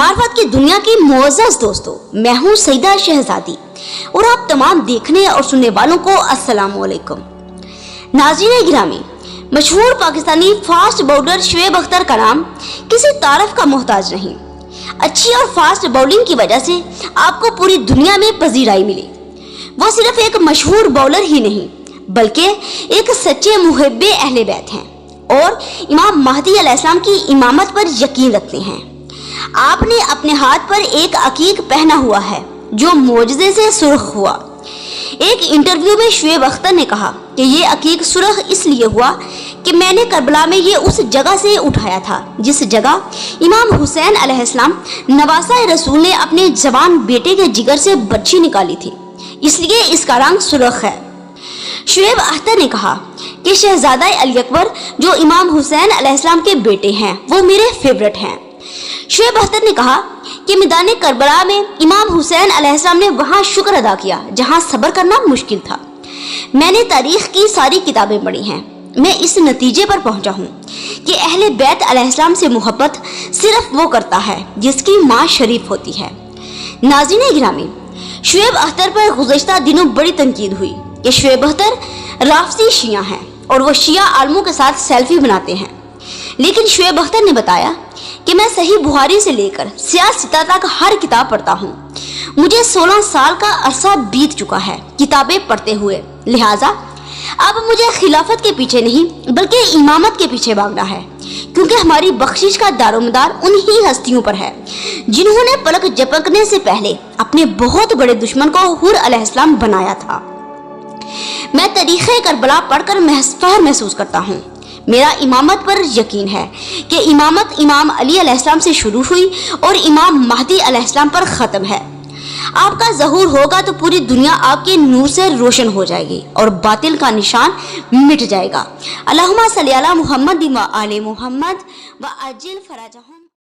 मार्फत की दुनिया की मुअज़्ज़ज़ दोस्तों, मैं हूँ सईदा शहजादी और आप तमाम देखने और सुनने वालों को अस्सलाम वालेकुम। नाज़रीन गिरामी, मशहूर पाकिस्तानी फास्ट बॉलर शुएब अख्तर का नाम किसी तारीफ का मोहताज नहीं। अच्छी और फास्ट बॉलिंग की वजह से आपको पूरी दुनिया में पजीराई मिली। वो सिर्फ एक मशहूर बॉलर ही नहीं बल्कि एक सच्चे मुहिब्बे अहले बैत हैं और इमाम महदी अलैहिस्सलाम की इमामत पर यकीन रखते हैं। आपने अपने हाथ पर एक अकीक पहना हुआ है जो मोजज़े से सुर्ख हुआ। एक इंटरव्यू में शुएब अख्तर ने कहा कि ये अकीक सुर्ख इसलिए हुआ कि मैंने करबला में ये उस जगह से उठाया था जिस जगह इमाम हुसैन अलैहिस्सलाम नवासा रसूल ने अपने जवान बेटे के जिगर से बच्ची निकाली थी, इसलिए इसका रंग सुर्ख है। शुएब अख्तर ने कहा कि शहजादा अली अकबर जो इमाम हुसैन अलैहिस्सलाम के बेटे हैं वो मेरे फेवरेट हैं। शुएब अख्तर ने कहा कि मैदान करबला में इमाम हुसैन अलैहिस्सलाम ने वहां शुक्र अदा किया जहां सब्र करना मुश्किल था। मैंने तारीख की सारी किताबें पढ़ी हैं। मैं इस नतीजे पर पहुंचा हूं कि अहले बैत अलैहिस्सलाम से मोहब्बत सिर्फ वो करता है जिसकी माँ शरीफ होती है। नाज़रीन गिरामी, शुएब अख्तर पर गुज़श्ता दिनों बड़ी तनकीद हुई कि शुएब अख्तर राफसी शिया हैं और वो शिया आलमों के साथ सेल्फी बनाते हैं। लेकिन शुएब अख्तर ने बताया कि मैं सही बुखारी से लेकर सियासत तक हर किताब पढ़ता हूँ। मुझे 16 साल का अरसा बीत चुका है किताबें पढ़ते हुए, लिहाजा अब मुझे खिलाफत के पीछे नहीं बल्कि इमामत के पीछे भागना है, क्योंकि हमारी बख्शिश का दारोमदार उन्हीं हस्तियों पर है जिन्होंने पलक झपकने से पहले अपने बहुत बड़े दुश्मन को हुर अलैहिस्सलाम बनाया था। मैं तारीख़े करबला पढ़कर फख्र महसूस करता हूँ। मेरा इमामत पर यकीन है कि इमामत इमाम अली अलैहिस्सलाम से शुरू हुई और इमाम महदी अलैहिस्सलाम पर ख़त्म है। आपका ज़हूर होगा तो पूरी दुनिया आपके नूर से रोशन हो जाएगी और बातिल का निशान मिट जाएगा। अल्लाहुम्मा सल्ली अला मुहम्मद व आले मुहम्मद व अज्जिल फराजहुम।